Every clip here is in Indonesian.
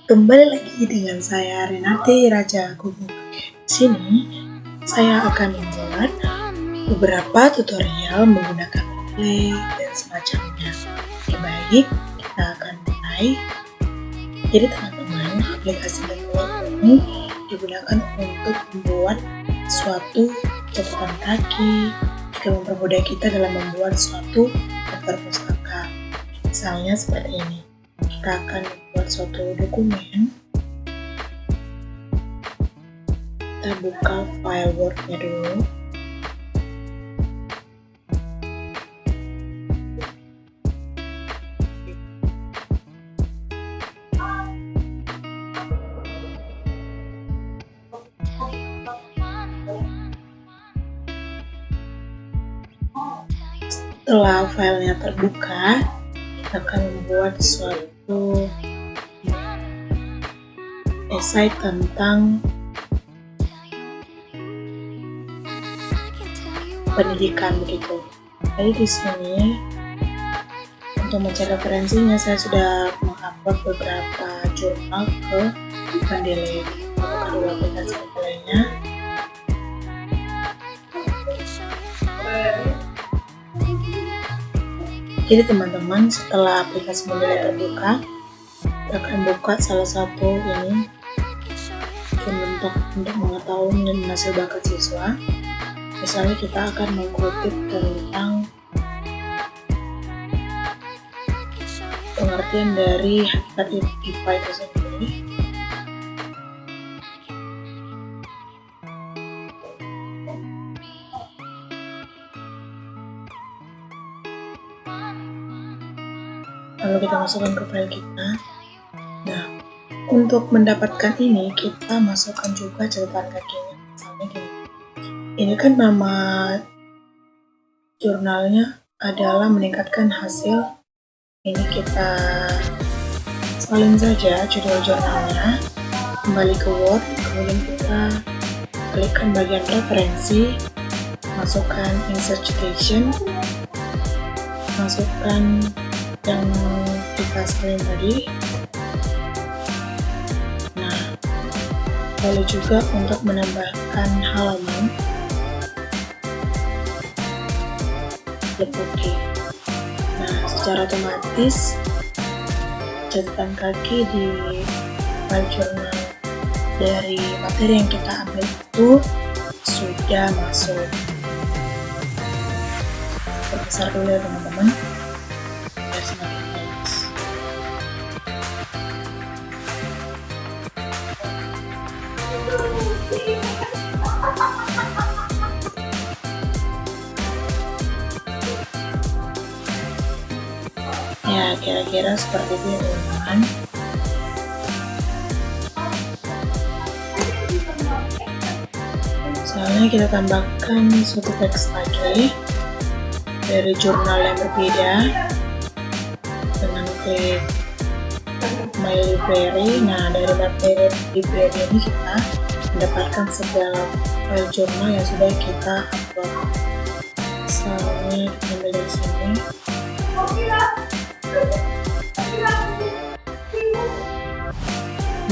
Kembali lagi dengan saya Renate Raja Guguk. Di sini saya akan membuat beberapa tutorial menggunakan Play dan semacamnya. Oke, baik, kita akan mulai. Jadi teman-teman, aplikasi Play ini digunakan untuk membuat suatu catatan kaki, juga mempermudah kita dalam membuat suatu daftar pustaka. Misalnya seperti ini. Kita akan membuat suatu dokumen. Kita buka file Word-nya dulu. Setelah filenya terbuka, kita akan membuat suatu esai tentang pendidikan begitu. Jadi di sini untuk mencari referensinya saya sudah mengupload beberapa jurnal ke Mendeley. Buka dulu aplikasi Mendeley-nya. Jadi teman-teman, setelah aplikasi Mendeley terbuka, kita akan buka salah satu ini untuk mengetahui hasil bakat siswa. Misalnya kita akan mengkutip tentang pengertian dari hakikat IPA itu sendiri. Lalu kita masukkan ke file kita. Nah, untuk mendapatkan ini kita masukkan juga catatan kakinya. Misalnya gini. Ini kan nama jurnalnya adalah meningkatkan hasil. Ini kita salin saja judul jurnalnya. Kembali ke Word, kemudian kita klikkan bagian referensi, masukkan insert citation, masukkan yang kita salin tadi. Nah, lalu juga untuk menambahkan halaman, klik OK. Nah, secara otomatis catatan kaki di file jurnal dari materi yang kita ambil itu sudah masuk. Perbesar dulu ya teman-teman. Ya, kira-kira seperti itu ya teman-teman. Misalnya kita tambahkan suatu teks lagi dari jurnal yang berbeda dengan klik My Library. Nah, dari materi library ini kita mendapatkan segala file jurnal yang sudah kita upload. Misalnya kita ambil dari sini.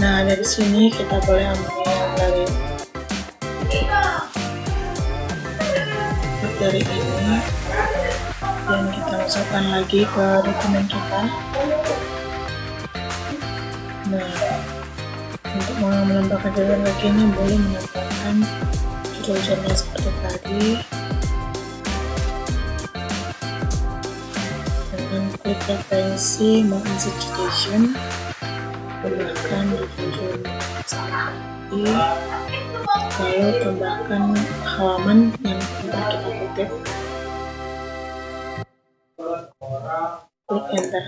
Nah, dari sini kita boleh ambil dari materi ini dan kita masukkan lagi ke dokumen kita. Nah, untuk menambahkan catatan kakinya boleh menambahkan judul jurnal seperti tadi dengan klik referensi mau insert citation, tambahkan judul tadi, lalu tambahkan halaman yang tempat kita kutip, klik enter.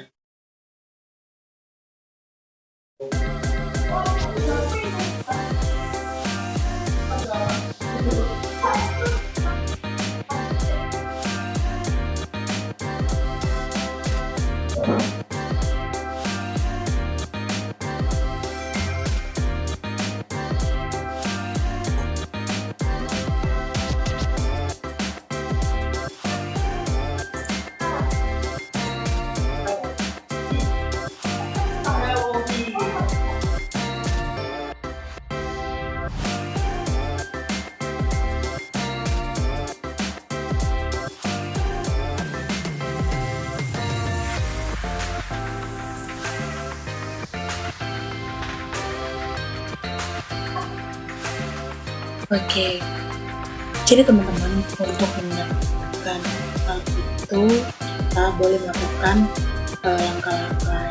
Oke, jadi teman-teman, untuk mendapatkan hal itu kita boleh melakukan langkah-langkah.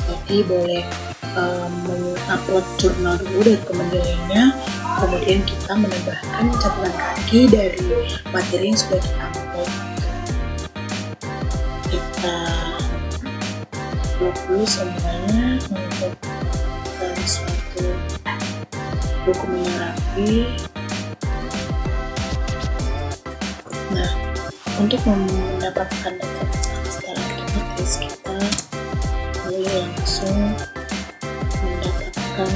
Jadi boleh mengupload jurnal dulu dari Kementeriannya, kemudian kita menambahkan catatan kaki dari materi yang sudah kita upload. Kita upload dulu semuanya untuk suatu dokumen yang rapi. Nah, untuk mendapatkan data secara otomatis kita boleh langsung mendapatkan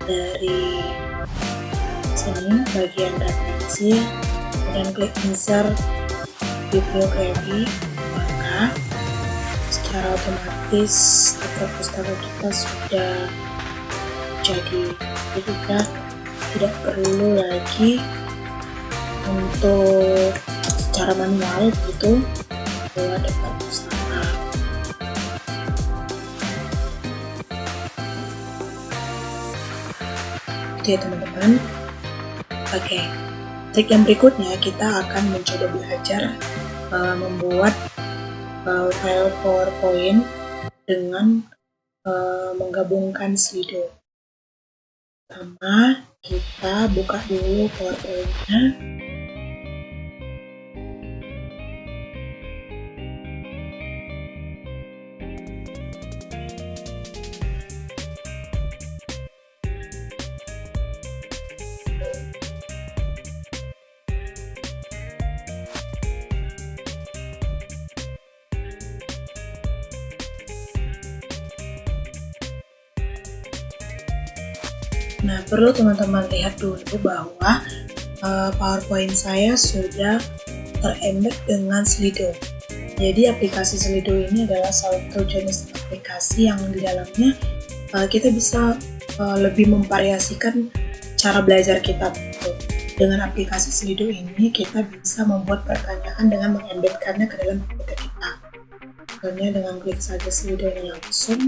dari sini bagian referensi, kemudian klik insert bibliografi, maka secara otomatis data pustaka kita sudah jadi kita tidak perlu lagi untuk secara manual begitu buat daftar pustaka. Oke teman-teman. Oke, trik yang berikutnya kita akan mencoba belajar membuat file PowerPoint dengan menggabungkan Slido. Pertama, kita buka dulu PowerPoint-nya. Nah, perlu teman-teman lihat dulu bahwa PowerPoint saya sudah terembed dengan Slido. Jadi aplikasi Slido ini adalah satu jenis aplikasi yang di dalamnya kita bisa lebih memvariasikan cara belajar kita. Dengan aplikasi Slido ini kita bisa membuat pertanyaan dengan mengembedkannya ke dalam komputer kita. Contohnya dengan klik saja Slido ini langsung.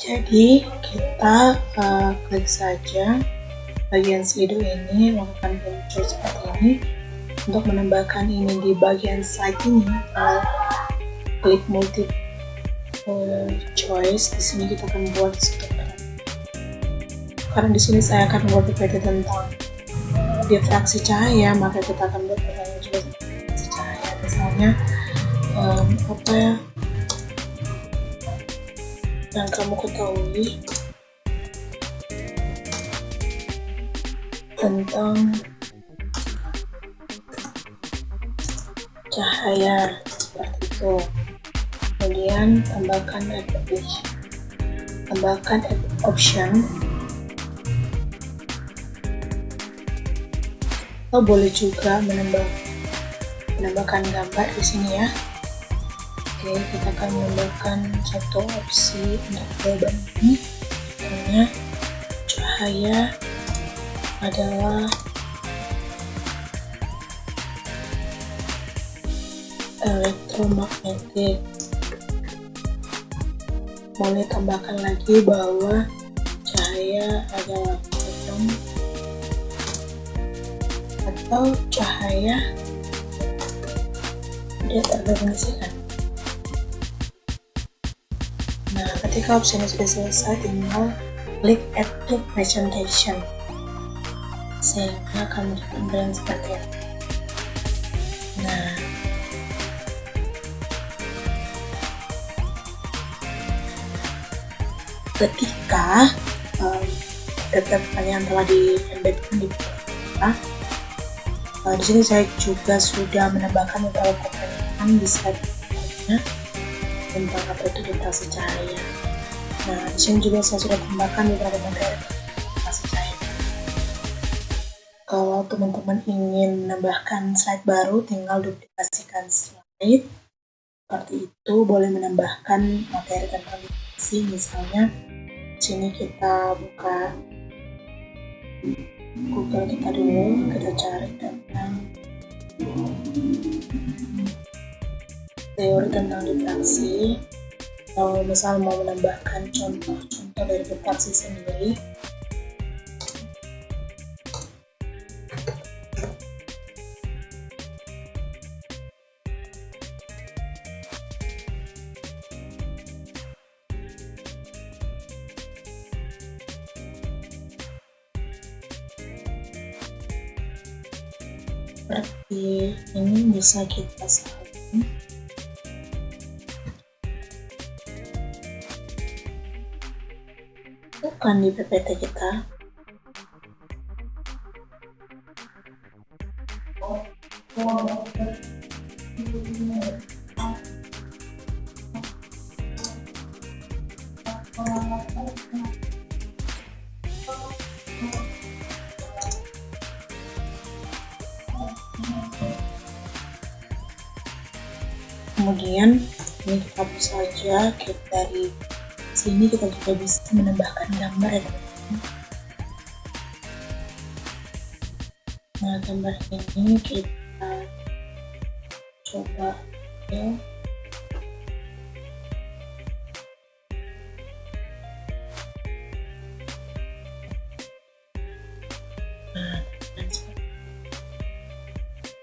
Jadi kita klik saja bagian Slido ini, lakukan muncul seperti ini. Untuk menambahkan ini di bagian slide ini, klik multiple choice. Di sini kita akan buat karena di sini saya akan membuat PPT tentang diffraksi cahaya, maka kita akan buat pertanyaan juga tentang diffraksi cahaya. Misalnya apa ya yang kamu ketahui tentang cahaya, seperti itu. Kemudian tambahkan option. Atau boleh juga menambahkan gambar di sini ya. Oke, kita akan menambahkan satu opsi untuk jawaban ini, karena cahaya adalah elektromagnetik. Boleh tambahkan lagi bahwa cahaya adalah foton atau cahaya tidak terdefinisikan. Nah, ketika opsi ini sudah selesai, tinggal klik Add to Presentation, sehingga akan menjadi tampilan seperti ini. Nah, ketika data pertanyaan telah di-embedkan di kita, di sini saya juga sudah menambahkan beberapa pertanyaan di slide berikutnya tentang apa itu diffraksi cahaya. Nah, di sini juga saya sudah tambahkan beberapa materi diffraksi cahaya. Kalau teman-teman ingin menambahkan slide baru, tinggal duplikasikan slide. Seperti itu, boleh menambahkan materi tentang diksi. Misalnya, di sini kita buka Google kita dulu, kita cari tentang teori tentang diffraksi. Kalau misal mau menambahkan contoh-contoh dari diffraksi sendiri, seperti ini bisa kita salin. Bukan di PPT kita. Kemudian ini kita hapus saja. Dari sini kita juga bisa menambahkan gambar ya teman-teman. Nah, gambar ini kita coba ya.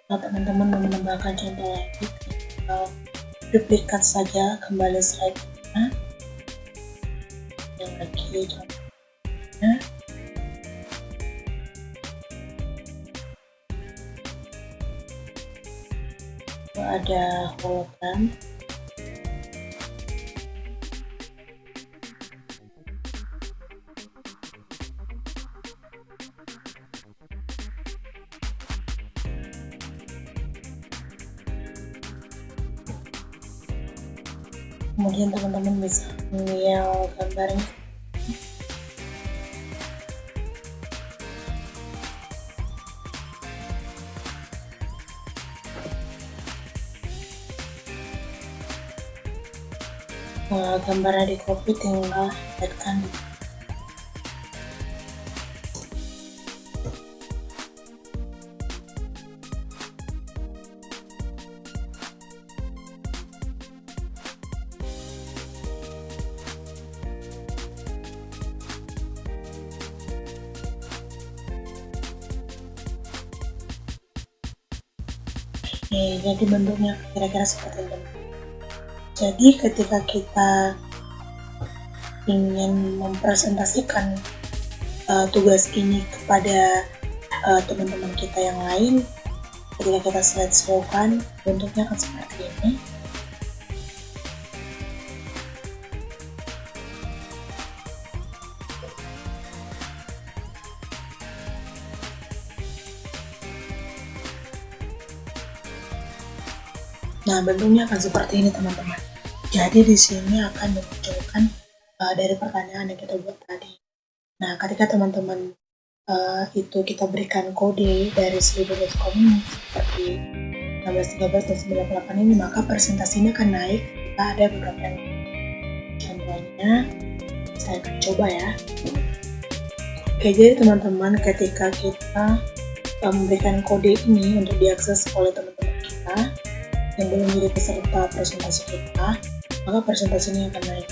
Nah, teman-teman mau menambahkan contoh lagi, duplikat saja kembali slide-nya. Yang lagi contohnya. Ada hologram. Kemudian teman-teman bisa melihat gambarnya. Gambarnya di copy, tinggal tekan. Jadi bentuknya kira-kira seperti ini. Jadi ketika kita ingin mempresentasikan tugas ini kepada teman-teman kita yang lain, ketika kita slideshow-kan, bentuknya akan seperti ini. Nah, bentuknya akan seperti ini teman-teman. Jadi di sini akan dimunculkan dari pertanyaan yang kita buat tadi. Nah, ketika teman-teman itu kita berikan kode dari slido.com seperti 1613 dan 98 ini, maka presentasinya akan naik. Kita ada beberapa yang contohnya, saya akan coba ya. Oke, jadi teman-teman ketika kita memberikan kode ini untuk diakses oleh teman-teman kita yang belum menjadi peserta presentasi kita, maka presentasi ini akan naik.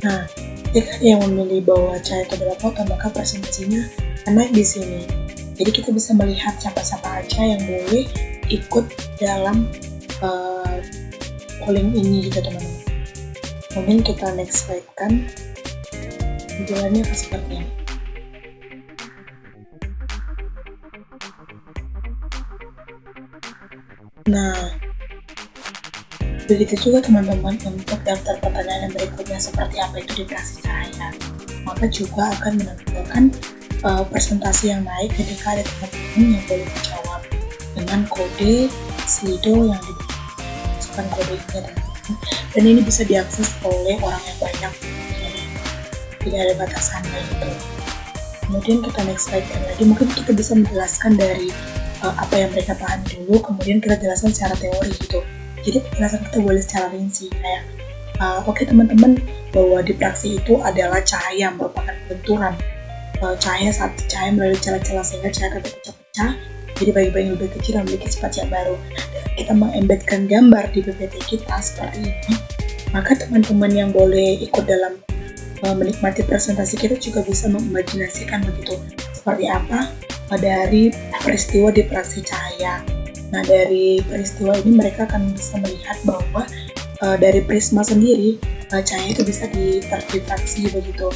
Nah, ketika ada yang memilih bahwa cahaya itu adalah foto, maka presentasinya akan naik di sini. Jadi kita bisa melihat siapa-siapa aja yang boleh ikut dalam polling ini gitu teman-teman. Kemudian kita next slide kan, tampilannya akan seperti ini. Nah, begitu juga teman-teman untuk daftar pertanyaan yang berikutnya seperti apa itu diffraksi cahaya. Maka juga akan menampilkan presentasi yang naik ketika ada teman-teman yang boleh menjawab dengan kode Slido yang diberikan kode ini teman-teman. Dan ini bisa diakses oleh orang yang banyak. tidak ada batasannya gitu. Kemudian kita next slide-kan lagi, mungkin kita bisa menjelaskan dari apa yang mereka pahami dulu, kemudian kita jelaskan secara teori gitu. Jadi penjelasan kita boleh secara rinci kayak oke teman-teman, bahwa diffraksi itu adalah cahaya yang merupakan benturan cahaya saat cahaya melalui celah-celah sehingga cahaya terpecah-pecah jadi bagi-bagi yang lebih kecil dan memiliki sifat yang baru. Dan kita mengembedkan gambar di PPT kita seperti ini, maka teman-teman yang boleh ikut dalam menikmati presentasi kita juga bisa mengimajinasikan begitu seperti apa dari peristiwa diffraksi cahaya. Nah, dari peristiwa ini mereka akan bisa melihat bahwa dari prisma sendiri cahaya itu bisa terdifraksi begitu.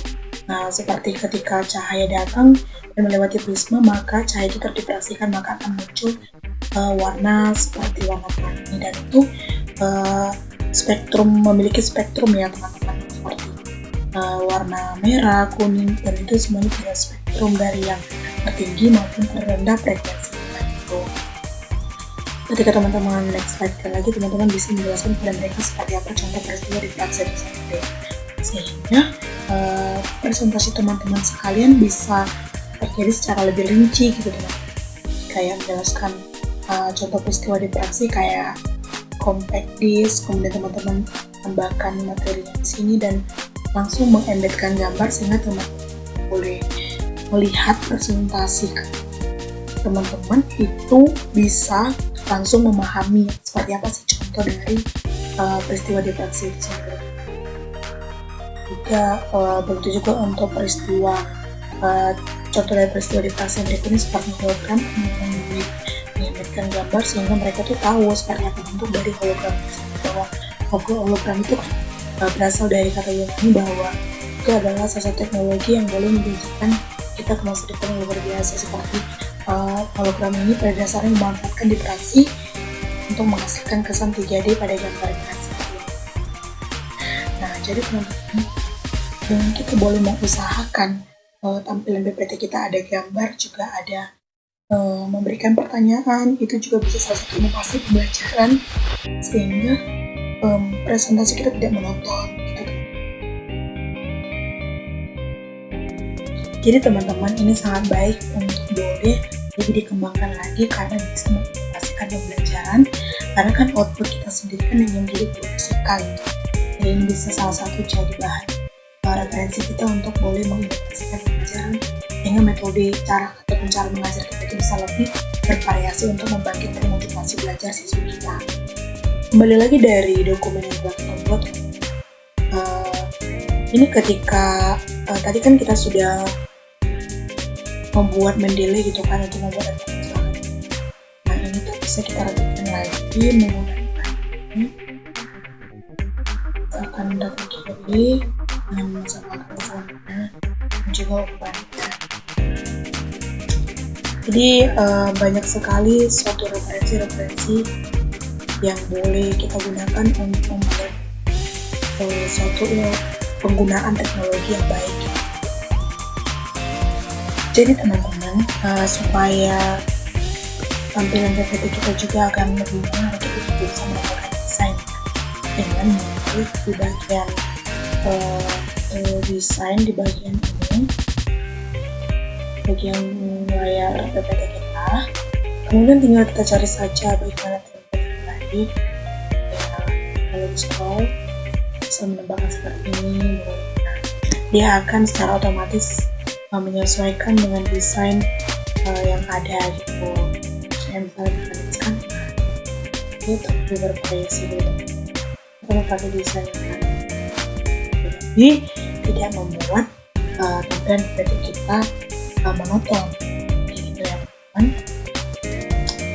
Nah, seperti ketika cahaya datang dan melewati prisma, maka cahaya itu terdifraksikan, maka akan muncul warna seperti warna pelangi, dan itu memiliki spektrum ya teman-teman, seperti warna merah, kuning, dan itu semuanya punya spektrum dari yang tertinggi maupun terendah frekuensinya gitu. Ketika teman-teman next slide lagi, teman-teman bisa menjelaskan kepada mereka seperti apa contoh peristiwa diffraksi tersebut, sehingga presentasi teman-teman sekalian bisa terjadi secara lebih rinci gitu teman. Kayak menjelaskan contoh peristiwa diffraksi kayak compact disc, kemudian teman-teman tambahkan materi di sini dan langsung mengembedkan gambar sehingga teman-teman boleh melihat presentasi teman-teman itu bisa langsung memahami seperti apa sih contoh dari peristiwa diffraksi itu sendiri. Juga begitu juga untuk peristiwa contoh dari peristiwa diffraksi berikutnya seperti hologram, mengembedkan gambar sehingga mereka tuh tahu seperti apa bentuk dari hologram, bahwa hologram itu berasal dari kata Yunani bahwa itu adalah salah satu teknologi yang boleh menjanjikan kita ke masa depan yang luar biasa. Seperti hologram ini pada dasarnya memanfaatkan diffraksi untuk menghasilkan kesan 3D pada gambar diffraksi. Nah, jadi teman-teman, kita boleh mengusahakan tampilan PPT kita ada gambar, juga ada memberikan pertanyaan, itu juga bisa salah satu inovasi pembelajaran sehingga presentasi kita tidak monoton gitu. Jadi teman-teman, ini sangat baik untuk boleh lebih dikembangkan lagi karena bisa menginovasikan pembelajaran, karena kan output kita sendiri kan yang menjadi guru fisika gitu. Jadi ini bisa salah satu jadi bahan referensi kita untuk boleh menginovasikan pembelajaran sehingga metode cara ataupun cara mengajar kita itu bisa lebih bervariasi untuk membangkitkan motivasi belajar siswa kita. Kembali lagi dari dokumen yang telah kita buat, ini ketika tadi kan kita sudah membuat Mendeley gitu kan untuk membuat referensi. Nah, ini tuh bisa kita rapikan lagi menggunakan ini. Kita akan datang kiri dengan menambahkan formnya dan juga ukurannya. Jadi banyak sekali suatu referensi yang boleh kita gunakan untuk membuat suatu penggunaan teknologi yang baik. Jadi teman-teman, supaya tampilan PPT kita juga akan lebih menarik, kita juga bisa melakukan desain dengan memilih di bagian desain di bagian ini, bagian layar PPT kita. Kemudian tinggal kita cari saja bagaimana template tadi. Kalau di scroll bisa menambahkan seperti ini, dia akan secara otomatis menyesuaikan dengan desain yang ada gitu. Saya misalnya menuliskan itu bervariasi gitu. Kita memakai desain yang ada, jadi tidak membuat tampilan PPT kita monoton gitu ya teman-teman.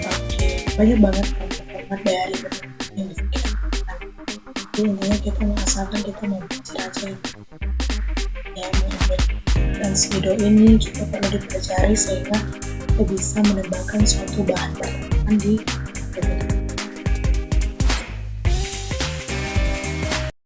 Oke, banyak banget format dari PPT yang bisa kita gunakan. Jadi intinya kita mengasalkan kita mau belajar aja ya, dan video ini juga perlu dipelajari sehingga kita bisa menambahkan suatu bahan percakapan di